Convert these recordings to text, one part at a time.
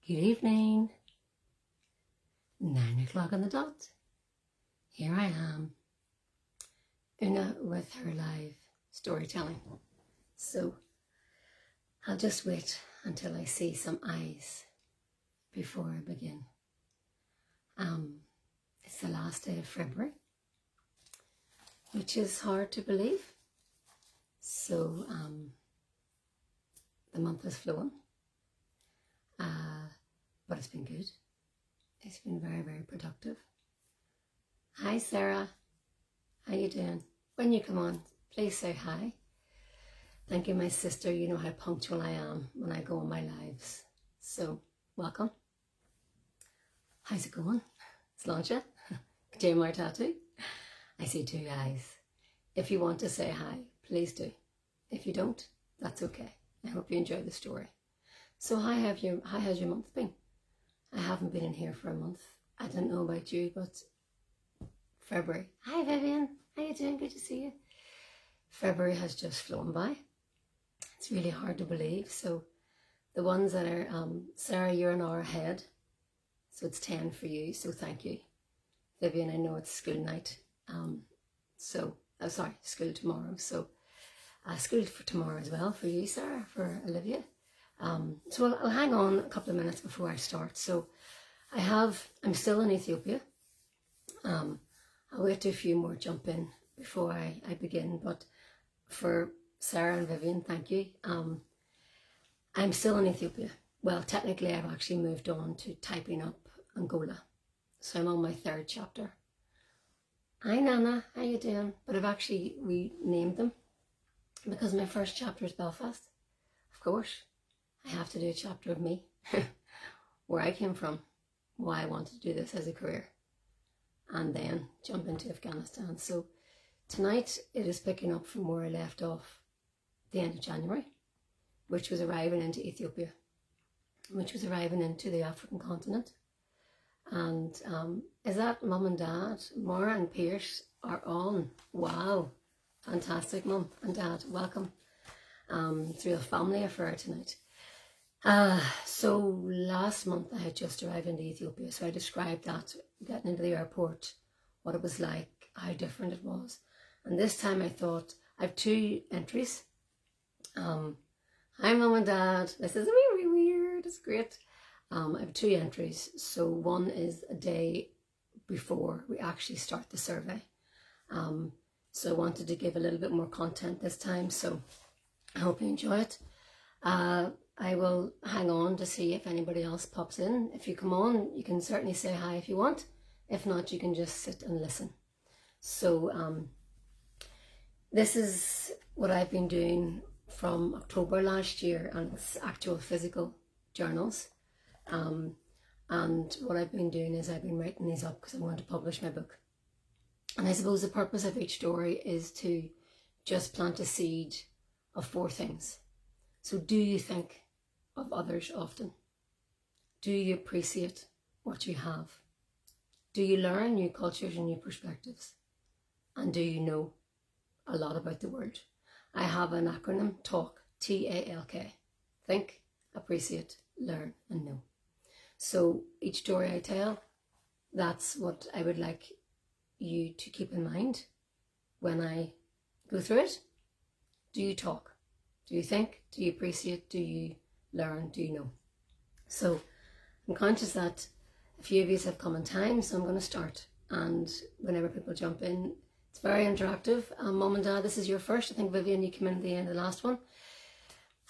Good evening. 9 o'clock on the dot. Here I am, Una with her live storytelling. So I'll just wait until I see some eyes before I begin. It's the last day of February, which is hard to believe. So the month has flown, but it's been good. It's been very, very productive. Hi, Sarah. How you doing? When you come on, please say hi. Thank you, my sister. You know how punctual I am when I go on my lives. So, welcome. How's it going? Sláinte? Jamar tattoo? I see 2 eyes. If you want to say hi, please do. If you don't, that's okay. I hope you enjoy the story. So how has your month been? I haven't been in here for a month. I don't know about you, but February. Hi Vivian, how you doing? Good to see you. February has just flown by. It's really hard to believe. So the ones that are, Sarah, you're an hour ahead. So it's 10 for you, so thank you. Vivian, I know it's school night. School tomorrow. So school for tomorrow as well for you, Sarah, for Olivia. So I'll hang on a couple of minutes before I start. So I'm still in Ethiopia. I'll wait till a few more jump in before I begin. But for Sarah and Vivian, thank you. I'm still in Ethiopia. Well, technically I've actually moved on to typing up Angola. So I'm on my 3rd chapter. Hi Nana, how you doing? But I've actually renamed them because my first chapter is Belfast. Of course, I have to do a chapter of me, where I came from, why I wanted to do this as a career, and then jump into Afghanistan. So tonight it is picking up from where I left off the end of January, which was arriving into Ethiopia, which was arriving into the African continent. And is that Mum and Dad? Maura and Pierce are on. Wow, fantastic. Mum and Dad, welcome. It's a real family affair tonight. So last month I had just arrived into Ethiopia, so I described that, getting into the airport, what it was like, how different it was. And this time I thought, I have 2 entries. Hi Mum and Dad, this is really weird, it's great. I have 2 entries. So one is a day before we actually start the survey. So I wanted to give a little bit more content this time, so I hope you enjoy it. I will hang on to see if anybody else pops in. If you come on, you can certainly say hi if you want. If not, you can just sit and listen. So this is what I've been doing from October last year, and it's actual physical journals. And what I've been doing is I've been writing these up because I want to publish my book. And I suppose the purpose of each story is to just plant a seed of 4 things. So do you think of others often? Do you appreciate what you have? Do you learn new cultures and new perspectives? And do you know a lot about the world? I have an acronym, TALK, T-A-L-K. Think, appreciate, learn and know. So each story I tell, that's what I would like you to keep in mind when I go through it. Do you talk? Do you think? Do you appreciate? Do you learn? Do you know? So I'm conscious that a few of you have come in time, so I'm going to start. And whenever people jump in, it's very interactive. Mum and Dad, this is your first. I think Vivian, you came in at the end of the last one.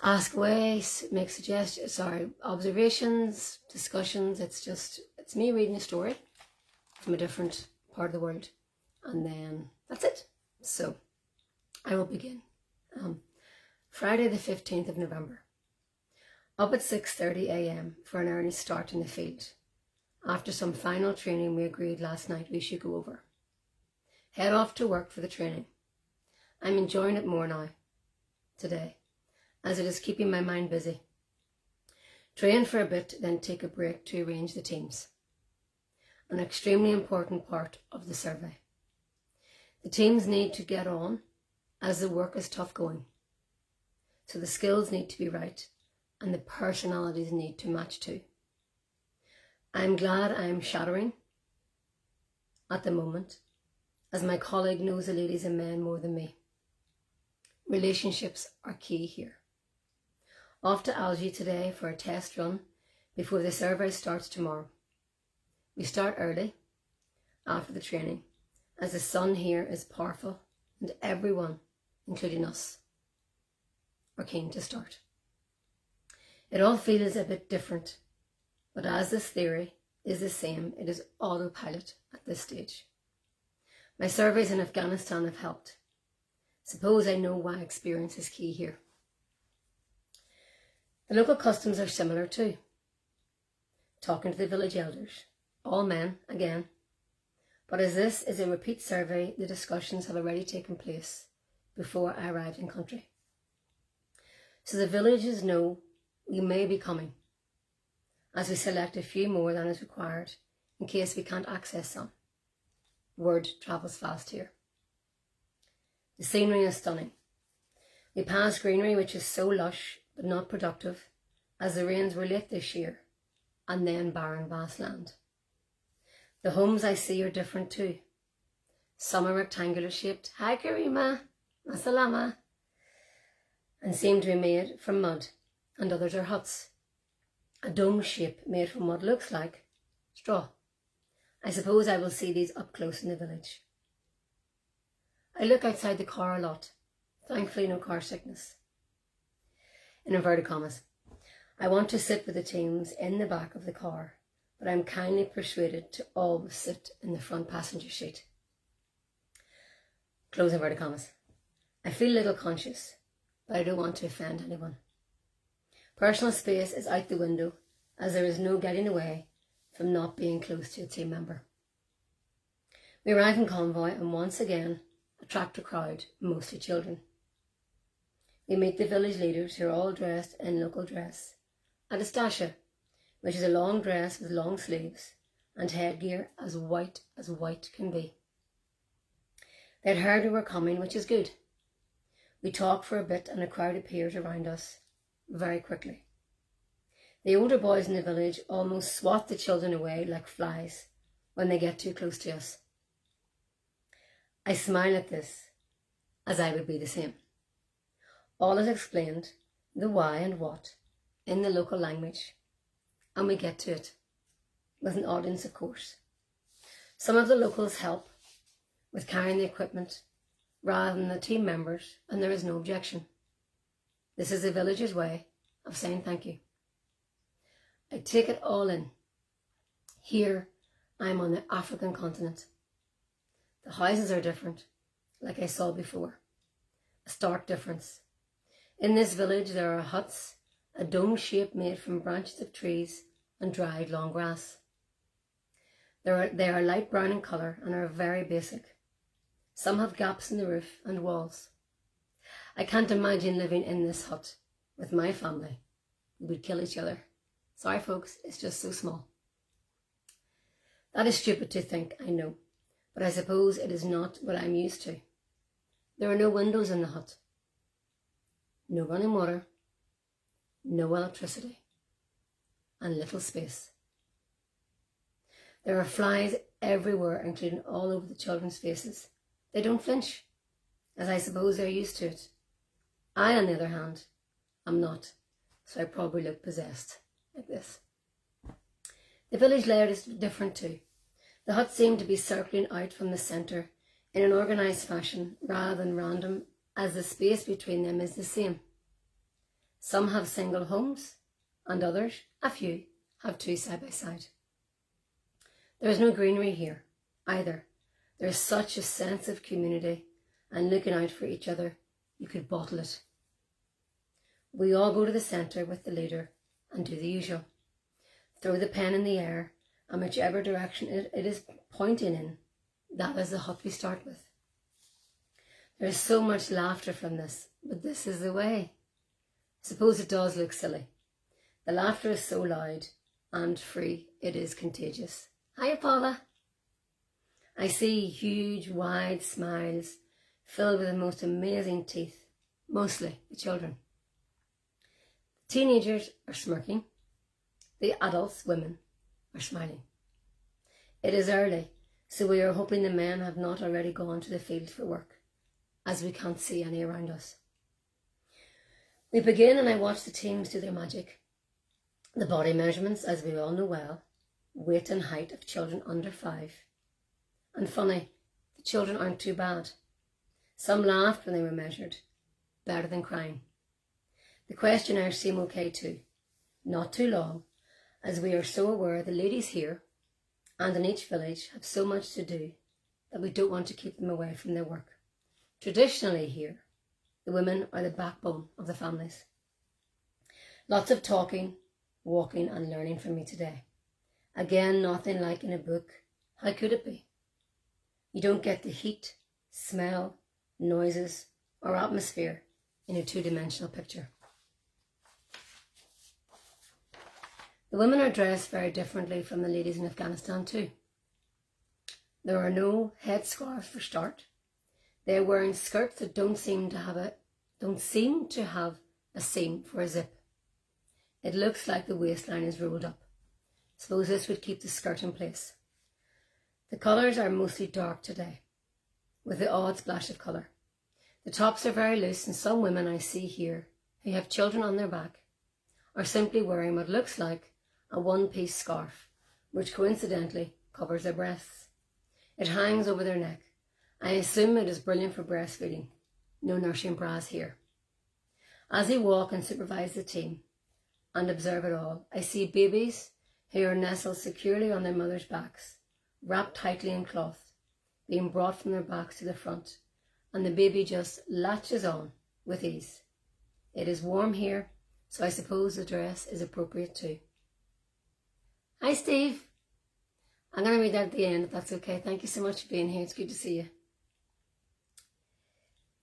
Ask away, make suggestions, observations, discussions. It's me reading a story from a different part of the world. And then that's it. So I will begin. Friday the 15th of November. Up at 6:30 a.m. for an early start in the field. After some final training we agreed last night we should go over. Head off to work for the training. I'm enjoying it more now, today, as it is keeping my mind busy. Train for a bit, then take a break to arrange the teams. An extremely important part of the survey. The teams need to get on, as the work is tough going. So the skills need to be right, and the personalities need to match too. I'm glad I'm shattering at the moment, as my colleague knows the ladies and men more than me. Relationships are key here. Off to Algae today for a test run before the survey starts tomorrow. We start early after the training, as the sun here is powerful and everyone, including us, are keen to start. It all feels a bit different, but as this theory is the same, it is autopilot at this stage. My surveys in Afghanistan have helped. Suppose I know why experience is key here. The local customs are similar too. Talking to the village elders, all men again, but as this is a repeat survey, the discussions have already taken place before I arrived in country. So the villages know we may be coming, as we select a few more than is required in case we can't access some. Word travels fast here. The scenery is stunning. We pass greenery which is so lush but not productive, as the rains were late this year, and then barren vast land. The homes I see are different too. Some are rectangular shaped, hi Karima, masalama, and seem to be made from mud, and others are huts. A dome shape made from what looks like straw. I suppose I will see these up close in the village. I look outside the car a lot. Thankfully no car sickness. In inverted commas, I want to sit with the teams in the back of the car, but I'm kindly persuaded to always sit in the front passenger seat. Close inverted commas. I feel a little conscious, but I don't want to offend anyone. Personal space is out the window, as there is no getting away from not being close to a team member. We arrive in convoy and once again attract a crowd, mostly children. We meet the village leaders who are all dressed in local dress, and a stasha, which is a long dress with long sleeves and headgear as white can be. They'd heard we were coming, which is good. We talk for a bit and a crowd appears around us very quickly. The older boys in the village almost swat the children away like flies when they get too close to us. I smile at this, as I would be the same. All is explained, the why and what, in the local language, and we get to it, with an audience of course. Some of the locals help with carrying the equipment rather than the team members, and there is no objection. This is the village's way of saying thank you. I take it all in. Here I am on the African continent. The houses are different, like I saw before. A stark difference. In this village there are huts, a dome shape made from branches of trees and dried long grass. They are light brown in colour and are very basic. Some have gaps in the roof and walls. I can't imagine living in this hut with my family. We would kill each other. Sorry folks, it's just so small. That is stupid to think, I know, but I suppose it is not what I'm used to. There are no windows in the hut, no running water, no electricity, and little space. There are flies everywhere, including all over the children's faces. They don't flinch, as I suppose they're used to it. I, on the other hand, am not, so I probably look possessed, like this. The village layout is different too. The huts seem to be circling out from the centre in an organised fashion rather than random, as the space between them is the same. Some have single homes, and others, a few, have two side by side. There is no greenery here, either. There is such a sense of community and looking out for each other, you could bottle it. We all go to the centre with the leader and do the usual. Throw the pen in the air, and whichever direction it is pointing in, that is the hut we start with. There is so much laughter from this, but this is the way. Suppose it does look silly. The laughter is so loud and free, it is contagious. Hiya, Paula. I see huge, wide smiles filled with the most amazing teeth, mostly the children. The teenagers are smirking. The adults, women, are smiling. It is early, so we are hoping the men have not already gone to the field for work, as we can't see any around us. We begin and I watch the teams do their magic. The body measurements, as we all know well, weight and height of children under 5. And funny, the children aren't too bad. Some laughed when they were measured, better than crying. The questionnaires seem okay too, not too long, as we are so aware the ladies here and in each village have so much to do that we don't want to keep them away from their work. Traditionally here, the women are the backbone of the families. Lots of talking, walking and learning from me today. Again, nothing like in a book. How could it be? You don't get the heat, smell, noises or atmosphere in a two-dimensional picture. The women are dressed very differently from the ladies in Afghanistan too. There are no headscarves for start. They are wearing skirts that don't seem to have a seam for a zip. It looks like the waistline is rolled up. Suppose this would keep the skirt in place. The colours are mostly dark today, with the odd splash of colour. The tops are very loose, and some women I see here who have children on their back are simply wearing what looks like a one-piece scarf, which coincidentally covers their breasts. It hangs over their neck. I assume it is brilliant for breastfeeding. No nursing bras here. As I walk and supervise the team and observe it all, I see babies who are nestled securely on their mothers' backs, wrapped tightly in cloth, being brought from their backs to the front, and the baby just latches on with ease. It is warm here, so I suppose the dress is appropriate too. Hi Steve. I'm going to read that at the end if that's okay. Thank you so much for being here. It's good to see you.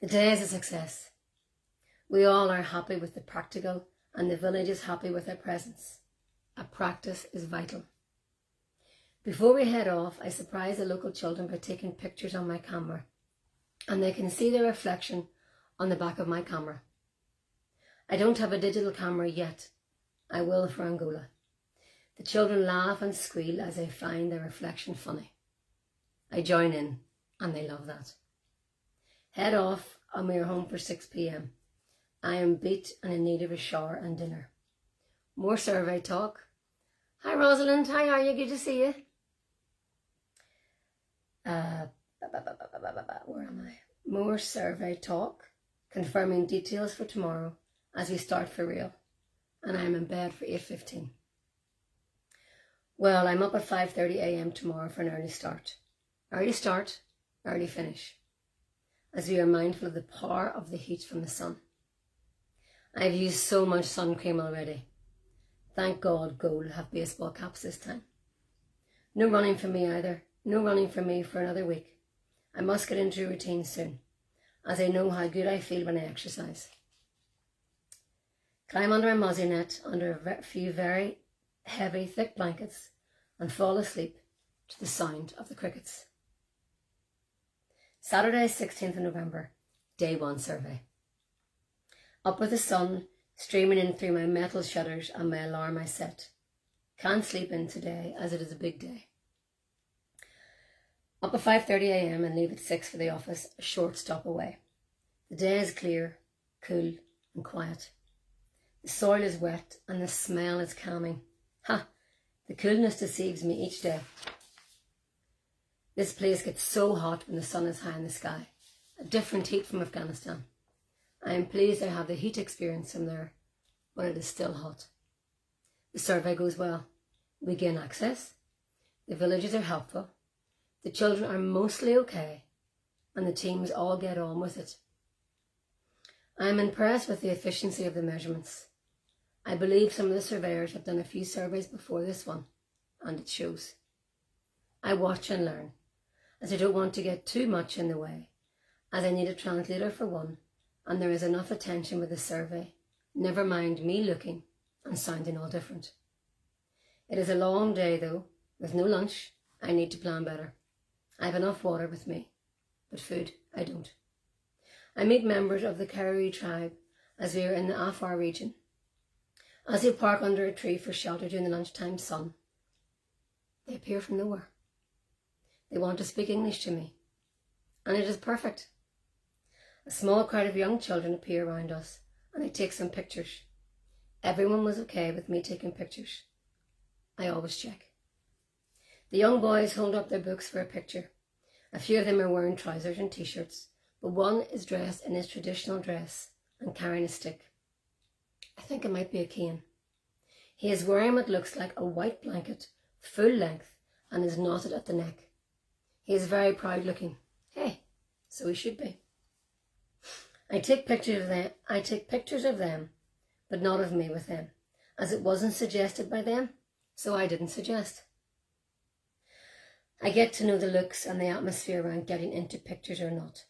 The day is a success. We all are happy with the practical and the village is happy with their presence. A practice is vital. Before we head off, I surprise the local children by taking pictures on my camera, and they can see their reflection on the back of my camera. I don't have a digital camera yet. I will for Angola. The children laugh and squeal as they find their reflection funny. I join in, and they love that. Head off, and we are home for 6 p.m. I am beat and in need of a shower and dinner. More survey talk. Hi Rosalind, how are you? Good to see you. Where am I? More survey talk, confirming details for tomorrow as we start for real. And I am in bed for 8:15. Well, I'm up at 5:30 a.m. tomorrow for an early start. Early start, early finish, as we are mindful of the power of the heat from the sun. I've used so much sun cream already. Thank God gold have baseball caps this time. No running for me either. No running for me for another week. I must get into a routine soon, as I know how good I feel when I exercise. Climb under a mozzie net under a few very heavy, thick blankets and fall asleep to the sound of the crickets. Saturday, 16th of November, Day 1 survey. Up with the sun streaming in through my metal shutters and my alarm I set. Can't sleep in today as it is a big day. Up at 5:30 a.m. and leave at 6 for the office, a short stop away. The day is clear, cool and quiet. The soil is wet and the smell is calming. The coolness deceives me each day. This place gets so hot when the sun is high in the sky. A different heat from Afghanistan. I am pleased I have the heat experience from there, but it is still hot. The survey goes well. We gain access. The villagers are helpful. The children are mostly okay, and the teams all get on with it. I am impressed with the efficiency of the measurements. I believe some of the surveyors have done a few surveys before this one, and it shows. I watch and learn, as I don't want to get too much in the way, as I need a translator for one, and there is enough attention with the survey, never mind me looking and sounding all different. It is a long day though, with no lunch. I need to plan better. I have enough water with me, but food I don't. I meet members of the Kariri tribe as we are in the Afar region. As we park under a tree for shelter during the lunchtime sun, They appear from nowhere. They want to speak English to me. And it is perfect. A small crowd of young children appear around us, and I take some pictures. Everyone was okay with me taking pictures. I always check. The young boys hold up their books for a picture. A few of them are wearing trousers and t-shirts, but one is dressed in his traditional dress and carrying a stick. I think it might be a cane. He is wearing what looks like a white blanket, full length, and is knotted at the neck. He is very proud looking. Hey, so he should be. I take pictures of them, but not of me with them, as it wasn't suggested by them, so I didn't suggest. I get to know the looks and the atmosphere around getting into pictures or not.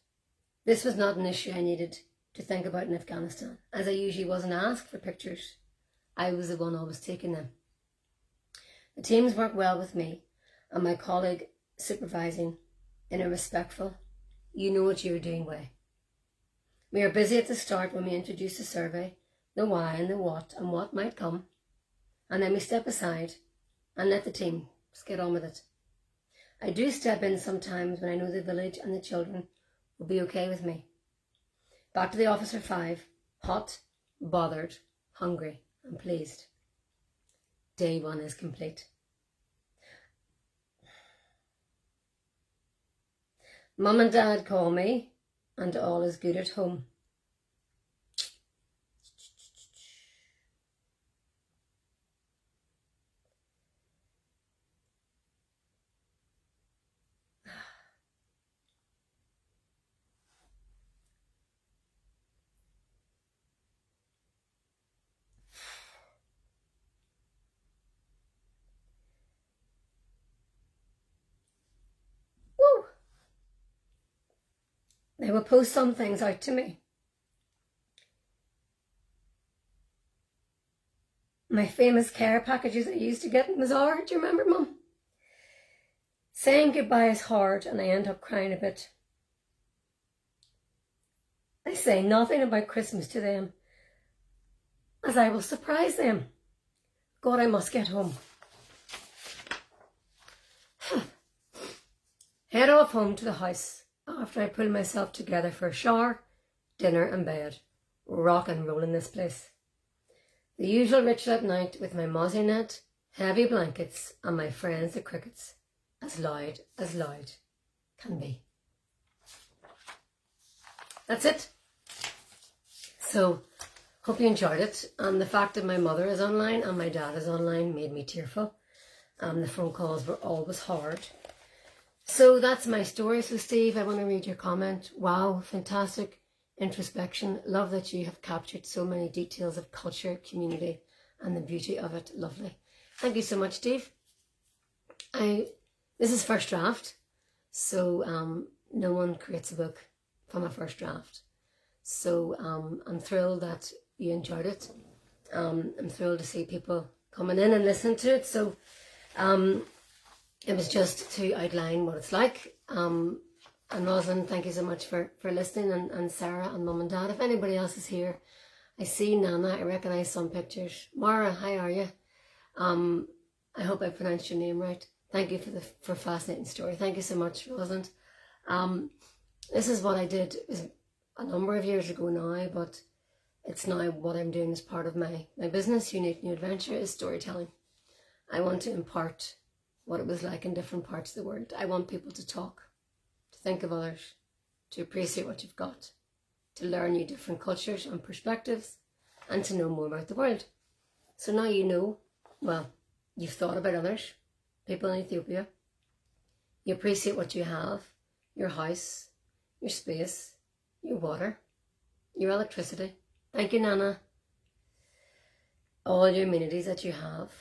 This was not an issue I needed to think about in Afghanistan, as I usually wasn't asked for pictures. I was the one always taking them. The teams work well with me and my colleague supervising in a respectful, you know what you're doing way. We are busy at the start when we introduce the survey, the why and the what and what might come, and then we step aside and let the team get on with it. I do step in sometimes when I know the village and the children will be okay with me. Back to the officer 5, hot, bothered, hungry and pleased. Day 1 is complete. Mum and Dad call me and all is good at home. Woo! They will post some things out to me. My famous care packages I used to get in Bazaar, do you remember, Mum? Saying goodbye is hard and I end up crying a bit. I say nothing about Christmas to them, as I will surprise them. God, I must get home. Head off home to the house after I pull myself together for a shower, dinner and bed. Rock and roll in this place. The usual ritual at night with my mozzie net, heavy blankets and my friends the crickets. As loud can be. That's it. So, hope you enjoyed it. And the fact that my mother is online and my dad is online made me tearful. The phone calls were always hard. So that's my story. So Steve, I want to read your comment. Wow, fantastic introspection. Love that you have captured so many details of culture, community and the beauty of it. Lovely. Thank you so much, Steve. This is first draft. So no one creates a book from a first draft. So I'm thrilled that you enjoyed it. I'm thrilled to see people coming in and listening to it. So it was just to outline what it's like. And Rosalind, thank you so much for listening, and Sarah and Mum and Dad. If anybody else is here, I see Nana, I recognise some pictures. Mara, how are you? I hope I pronounced your name right. Thank you for a fascinating story. Thank you so much, Rosalind. This is what I did. It was a number of years ago now, but it's now what I'm doing as part of my business, Unique New Adventure, is storytelling. I want to impart what it was like in different parts of the world. I want people to talk, to think of others, to appreciate what you've got, to learn new different cultures and perspectives, and to know more about the world. So now you know, well, you've thought about others, people in Ethiopia. You appreciate what you have, your house, your space, your water, your electricity. Thank you, Nana. All your amenities that you have.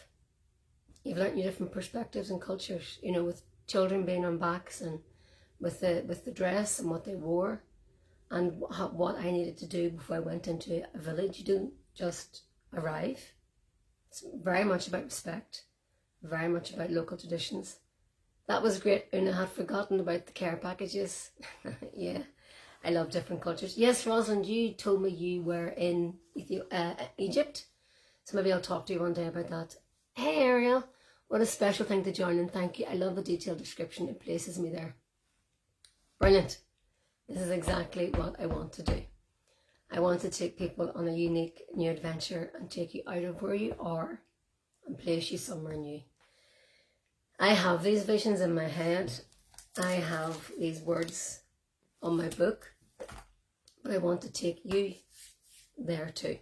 You've learnt your different perspectives and cultures, you know, with children being on backs and with the dress and what they wore and what I needed to do before I went into a village. You don't just arrive. It's very much about respect, very much about local traditions. That was great. Una had forgotten about the care packages. Yeah, I love different cultures. Yes, Rosalind, you told me you were in Egypt, so maybe I'll talk to you one day about that. Hey, Ariel. What a special thing to join, and thank you. I love the detailed description. It places me there. Brilliant. This is exactly what I want to do. I want to take people on a unique new adventure and take you out of where you are and place you somewhere new. I have these visions in my head. I have these words on my book, but I want to take you there too.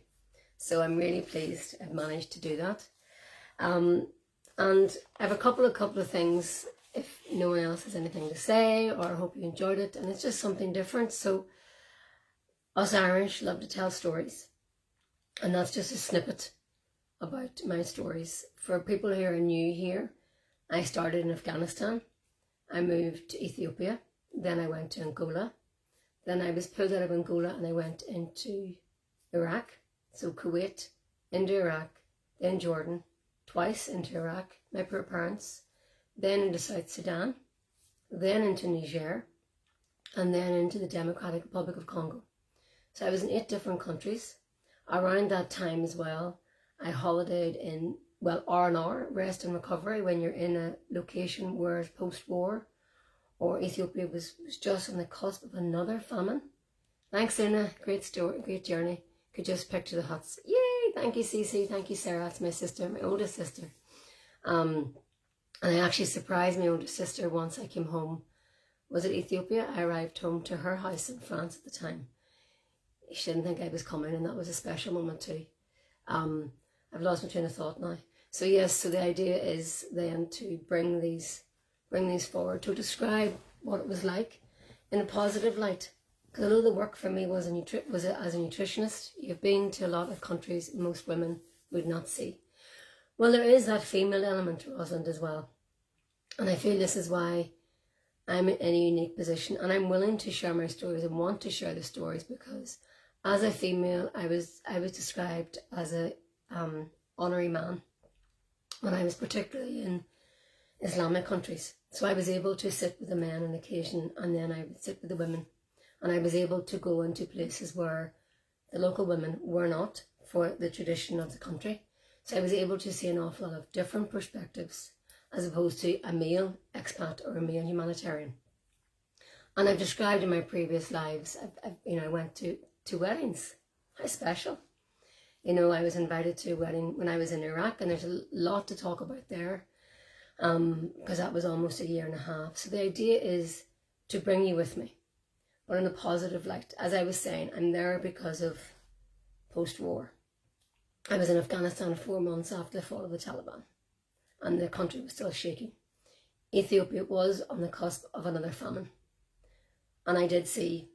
So I'm really pleased I've managed to do that. And I have a couple of things if no one else has anything to say, or I hope you enjoyed it, and it's just something different. So us Irish love to tell stories, and that's just a snippet about my stories. For people who are new here, I started in Afghanistan, I moved to Ethiopia, then I went to Angola, then I was pulled out of Angola and I went into Iraq, so Kuwait, into Iraq, then Jordan, twice into Iraq, my poor parents, then into South Sudan, then into Niger, and then into the Democratic Republic of Congo. So I was in 8 different countries. Around that time as well, I holidayed in, well, R&R, rest and recovery, when you're in a location where it's post-war, or Ethiopia was just on the cusp of another famine. Thanks, Una. Great story, great journey. Could just picture the huts. Yay! Thank you, Cece. Thank you, Sarah. That's my sister, my oldest sister. And I actually surprised my oldest sister once I came home. Was it Ethiopia? I arrived home to her house in France at the time. She didn't think I was coming, and that was a special moment too. I've lost my train of thought now. So yes, so the idea is then to bring these forward, to describe what it was like in a positive light. Because although the work for me was as a nutritionist, you've been to a lot of countries most women would not see. Well, there is that female element, Rosalind, as well. And I feel this is why I'm in a unique position, and I'm willing to share my stories and want to share the stories, because as a female, I was described as a honorary man when I was particularly in Islamic countries. So I was able to sit with the men on occasion, and then I would sit with the women. And I was able to go into places where the local women were not, for the tradition of the country. So I was able to see an awful lot of different perspectives, as opposed to a male expat or a male humanitarian. And I've described in my previous lives, I went to weddings. How special. I was invited to a wedding when I was in Iraq, and there's a lot to talk about there, because that was almost a year and a half. So the idea is to bring you with me, but in a positive light. As I was saying, I'm there because of post-war. I was in Afghanistan 4 months after the fall of the Taliban, and the country was still shaking. Ethiopia was on the cusp of another famine, and I did see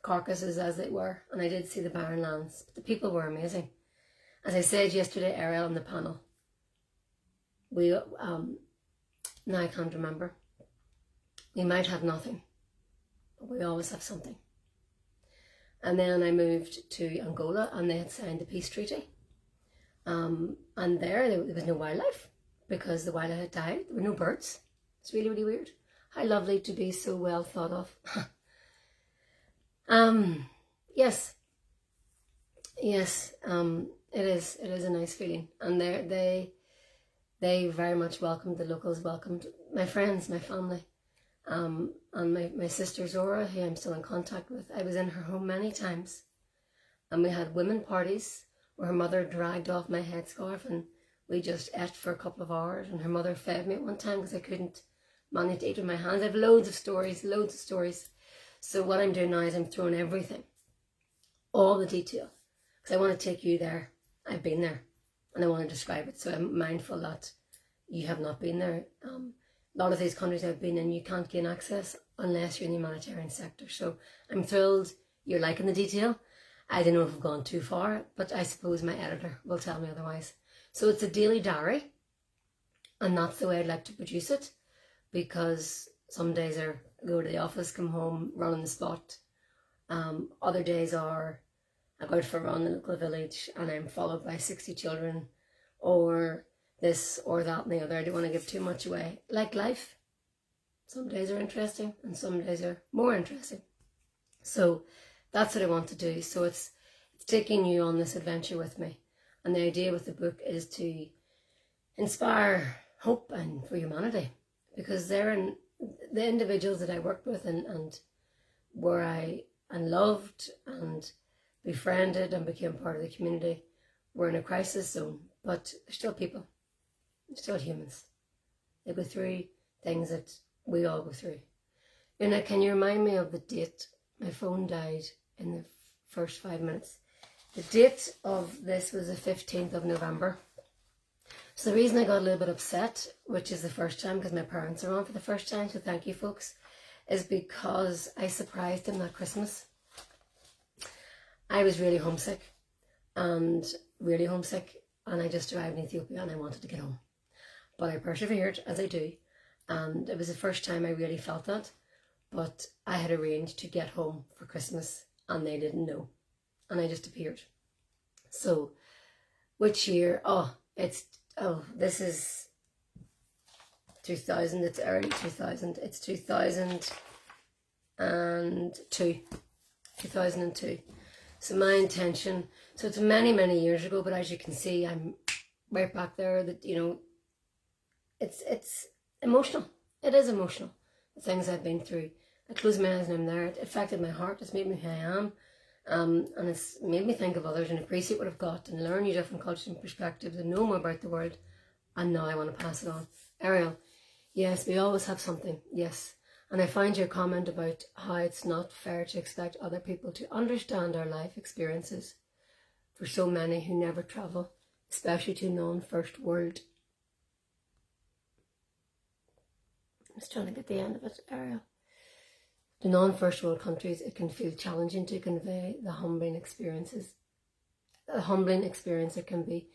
carcasses as they were, and I did see the barren lands, but the people were amazing. As I said yesterday, Ariel, on the panel, we, now I can't remember, we might have nothing, but we always have something. And then I moved to Angola, and they had signed the peace treaty. And there was no wildlife, because the wildlife had died. There were no birds. It's really, really weird. How lovely to be so well thought of. Yes, it is a nice feeling. And they very much welcomed, the locals welcomed my friends, my family. And my sister Zora, who I'm still in contact with, I was in her home many times. And we had women parties where her mother dragged off my headscarf, and we just ate for a couple of hours, and her mother fed me at one time because I couldn't manage to eat with my hands. I have loads of stories. So what I'm doing now is I'm throwing everything, all the detail, because I want to take you there. I've been there, and I want to describe it. So I'm mindful that you have not been there. A lot of these countries I've been in, you can't gain access unless you're in the humanitarian sector. So I'm thrilled you're liking the detail. I don't know if I've gone too far, but I suppose my editor will tell me otherwise. So it's a daily diary, and that's the way I'd like to produce it, because some days are go to the office, come home, run on the spot. Other days are I go out for a run in the local village, and I'm followed by 60 children, or this or that and the other. I don't want to give too much away. Like life, some days are interesting and some days are more interesting. So that's what I want to do. So it's taking you on this adventure with me. And the idea with the book is to inspire, hope and for humanity, because they're the individuals that I worked with and where I loved and befriended and became part of the community were in a crisis zone, but they're still people, they're still humans. They go through things that we all go through. Una, can you remind me of the date? My phone died in the first 5 minutes. The date of this was the 15th of November. So the reason I got a little bit upset, which is the first time because my parents are on for the first time, so thank you folks, is because I surprised them that Christmas. I was really homesick and I just arrived in Ethiopia and I wanted to get home. But I persevered, as I do, and it was the first time I really felt that. But I had arranged to get home for Christmas and they didn't know. And I just appeared. So, which year? This is 2000, it's early 2000. It's 2002. 2002. So my intention, so it's many, many years ago, but as you can see, I'm right back there that, you know, it's emotional. It is emotional, the things I've been through. I close my eyes and I'm there. It affected my heart. It's made me who I am. And it's made me think of others and appreciate what I've got and learn new different cultures and perspectives and know more about the world. And now I want to pass it on. Ariel, yes, we always have something. Yes. And I find your comment about how it's not fair to expect other people to understand our life experiences for so many who never travel, especially to non-first world. I'm just trying to get the end of it, Ariel. The non-first world countries, it can feel challenging to convey the humbling experiences. The humbling experience it can be.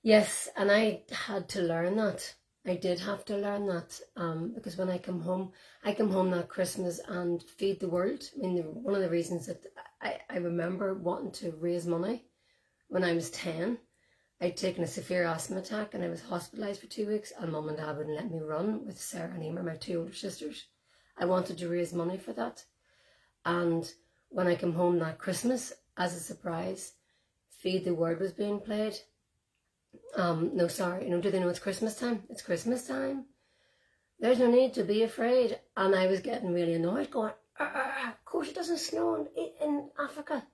Yes, and I had to learn that. I did have to learn that because when I come home that Christmas and feed the world. I mean, one of the reasons that I remember wanting to raise money when I was 10, I'd taken a severe asthma attack and I was hospitalised for 2 weeks and Mum and Dad wouldn't let me run with Sarah and Emer, my 2 older sisters. I wanted to raise money for that. And when I came home that Christmas, as a surprise, Feed the Word was being played. No, sorry, do they know it's Christmas time? It's Christmas time. There's no need to be afraid. And I was getting really annoyed, going, of course it doesn't snow in Africa.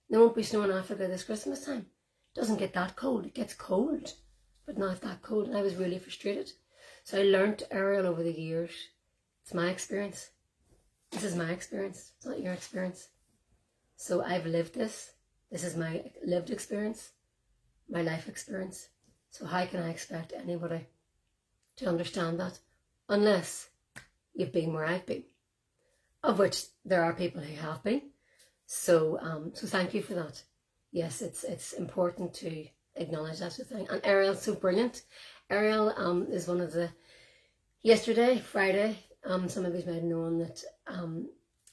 There won't be snow in Africa this Christmas time. It doesn't get that cold. It gets cold, but not that cold. And I was really frustrated. So I learnt, Ariel, over the years, it's my experience. This is my experience. It's not your experience. So I've lived this. This is my lived experience, my life experience. So how can I expect anybody to understand that unless you've been where I've been, of which there are people who have been. So thank you for that. Yes, it's important to acknowledge that sort of thing. And Ariel's so brilliant. Ariel is one of the, yesterday, Friday, some of you might have known that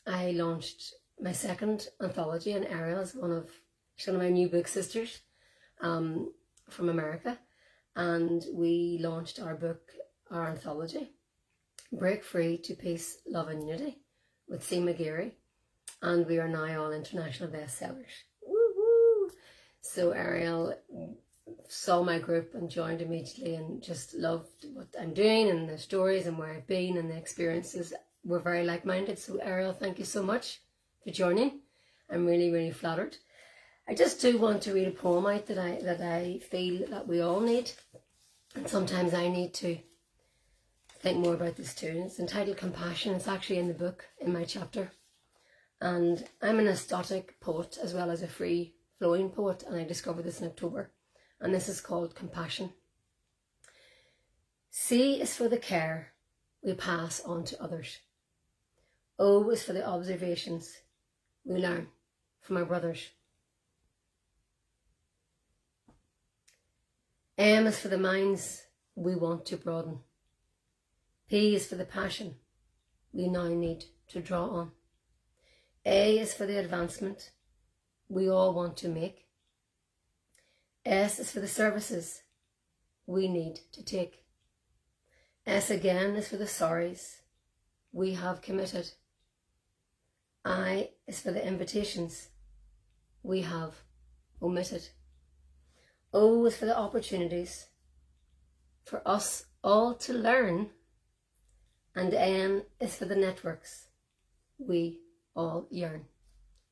I launched my second anthology, and Ariel is one of my new book sisters from America, and we launched our anthology, Break Free to Peace, Love and Unity, with C. McGeary, and we are now all international bestsellers. Woo-hoo! So Ariel saw my group and joined immediately and just loved what I'm doing and the stories and where I've been and the experiences. We're very like-minded. So Ariel, thank you so much for joining. I'm really, really flattered. I just do want to read a poem out that I feel that we all need, and sometimes I need to think more about this too. It's entitled Compassion. It's actually in the book, in my chapter. And I'm an aesthetic poet as well as a free-flowing poet, and I discovered this in October. And this is called Compassion. C is for the care we pass on to others. O is for the observations we learn from our brothers. M is for the minds we want to broaden. P is for the passion we now need to draw on. A is for the advancement we all want to make. S is for the services we need to take. S again is for the sorries we have committed. I is for the invitations we have omitted. O is for the opportunities for us all to learn, and N is for the networks we all yearn,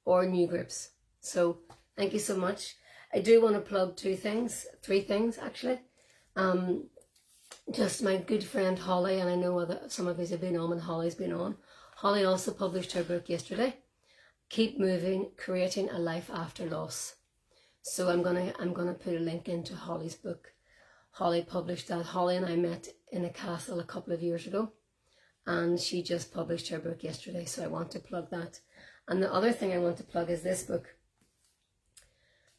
or new groups. So thank you so much. I do want to plug three things actually. Just my good friend Holly, and I know that some of you have been on and Holly's been on. Holly also published her book yesterday, Keep Moving, Creating a Life After Loss. So I'm gonna put a link into Holly's book. Holly published that. Holly and I met in a castle a couple of years ago, and she just published her book yesterday, so I want to plug that. And the other thing I want to plug is this book,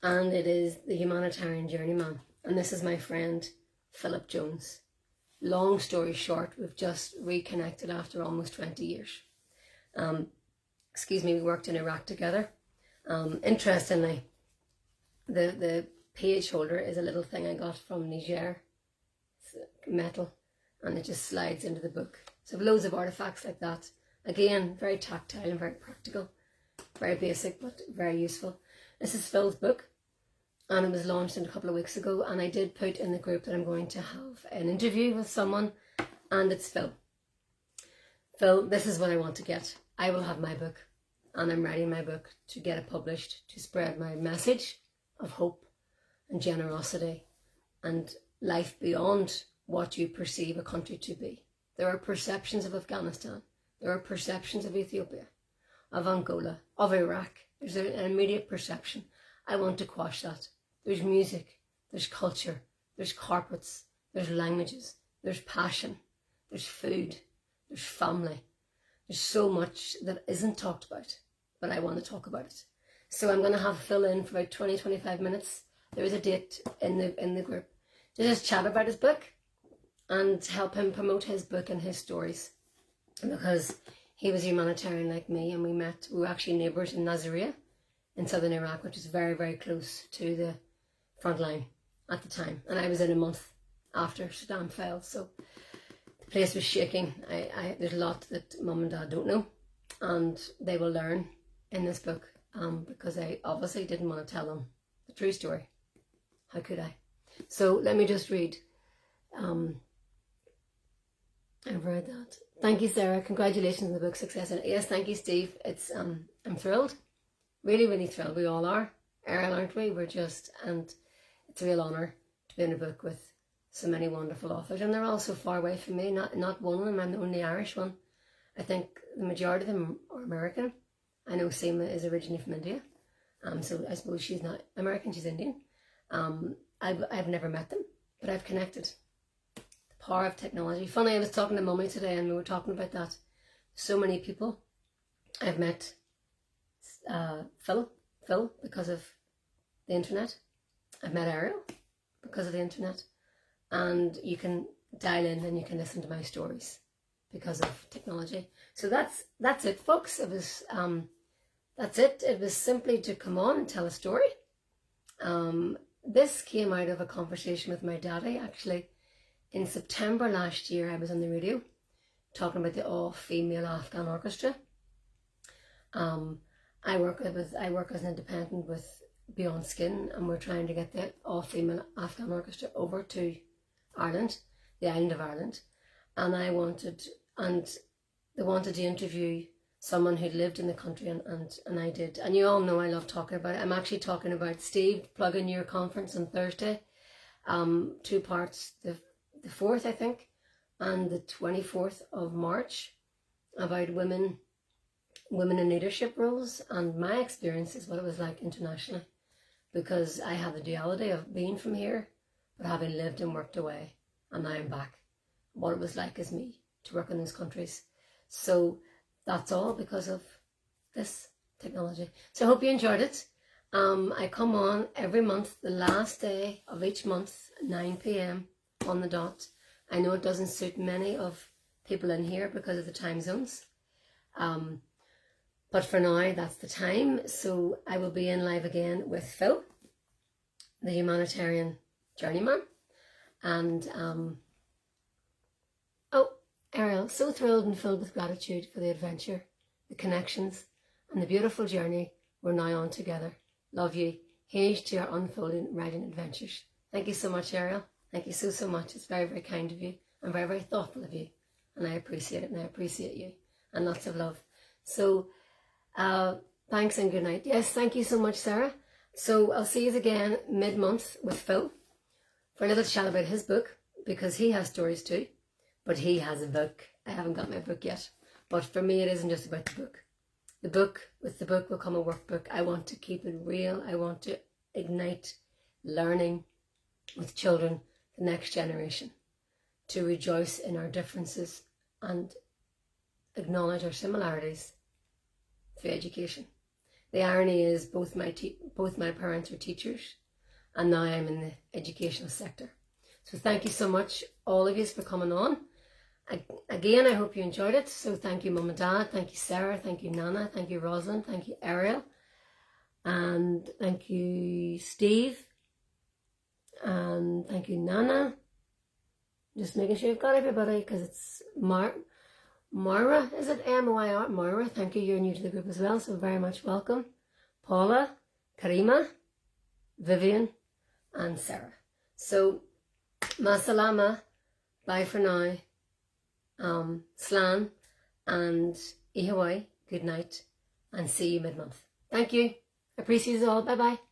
and it is The Humanitarian Journey Man, and this is my friend Philip Jones. Long story short, we've just reconnected after almost 20 years. We worked in Iraq together. Interestingly, the page holder is a little thing I got from Niger. It's metal, and it just slides into the book. So loads of artifacts like that. Again, very tactile and very practical. Very basic, but very useful. This is Phil's book, and it was launched a couple of weeks ago, and I did put in the group that I'm going to have an interview with someone, and it's Phil. Phil, this is what I want to get. I will have my book, and I'm writing my book to get it published, to spread my message of hope and generosity and life beyond what you perceive a country to be. There are perceptions of Afghanistan, there are perceptions of Ethiopia, of Angola, of Iraq. There's an immediate perception. I want to quash that. There's music, there's culture, there's carpets, there's languages, there's passion, there's food, there's family. There's so much that isn't talked about, but I want to talk about it. So I'm going to have Phil in for about 20-25 minutes. There is a date in the group to just chat about his book and help him promote his book and his stories, because he was a humanitarian like me, and we were actually neighbours in Nasiriyah in southern Iraq, which is very, very close to the front line at the time. And I was in a month after Saddam fell, so the place was shaking. There's a lot that Mum and Dad don't know, and they will learn in this book, because I obviously didn't want to tell them the true story. How could I? So let me just read. I've read that. Thank you, Sarah. Congratulations on the book success. And yes, thank you, Steve. It's I'm thrilled. Really, really thrilled. We all are. Ariel, aren't we? And it's a real honour to be in a book with so many wonderful authors. And they're all so far away from me. Not one of them. I'm the only Irish one. I think the majority of them are American. I know Seema is originally from India. So I suppose she's not American, she's Indian. I've never met them, but I've connected. The power of technology. Funny, I was talking to Mummy today, and we were talking about that. So many people I've met. Phil because of the internet. I've met Ariel because of the internet, and you can dial in and you can listen to my stories because of technology. So that's it, folks. It was that's it. It was simply to come on and tell a story. This came out of a conversation with my daddy. Actually, in September last year, I was on the radio talking about the all-female Afghan orchestra. I work as an independent with Beyond Skin, and we're trying to get the all-female Afghan orchestra over to Ireland, the island of Ireland. And they wanted to interview someone who'd lived in the country, and I did. And you all know I love talking about it. I'm actually talking about, Steve, plugging your conference on Thursday. 2 parts, the 4th, I think, and the 24th of March, about women in leadership roles, and my experience is what it was like internationally, because I have the duality of being from here but having lived and worked away, and now I'm back. What it was like as me to work in those countries. So that's all because of this technology. So I hope you enjoyed it. I come on every month, the last day of each month, 9 p.m. on the dot. I know it doesn't suit many of people in here because of the time zones. But for now, that's the time. So I will be in live again with Phil, the Humanitarian Journey Man. And, Ariel, so thrilled and filled with gratitude for the adventure, the connections, and the beautiful journey we're now on together. Love you. Here's to your unfolding writing adventures. Thank you so much, Ariel. Thank you so, so much. It's very, very kind of you and very, very thoughtful of you. And I appreciate it, and I appreciate you. And lots of love. So, thanks and good night. Yes, thank you so much, Sarah. So I'll see you again mid-month with Phil for a little chat about his book, because he has stories too, but he has a book. I haven't got my book yet. But for me, it isn't just about the book. With the book will come a workbook. I want to keep it real. I want to ignite learning with children, the next generation, to rejoice in our differences and acknowledge our similarities through education. The irony is both my parents were teachers, and now I'm in the educational sector. So thank you so much, all of you, for coming on. Again, I hope you enjoyed it. So thank you, Mum and Dad. Thank you, Sarah. Thank you, Nana. Thank you, Rosalind. Thank you, Ariel. And thank you, Steve. And thank you, Nana. Just making sure you've got everybody, because it's Moira, is it? M-O-I-R, Moira. Thank you. You're new to the group as well, so very much welcome. Paula, Karima, Vivian, and Sarah. So, masalama. Bye for now. Slan and Ihawai, good night, and see you mid-month. Thank you. Appreciate you all. Bye-bye.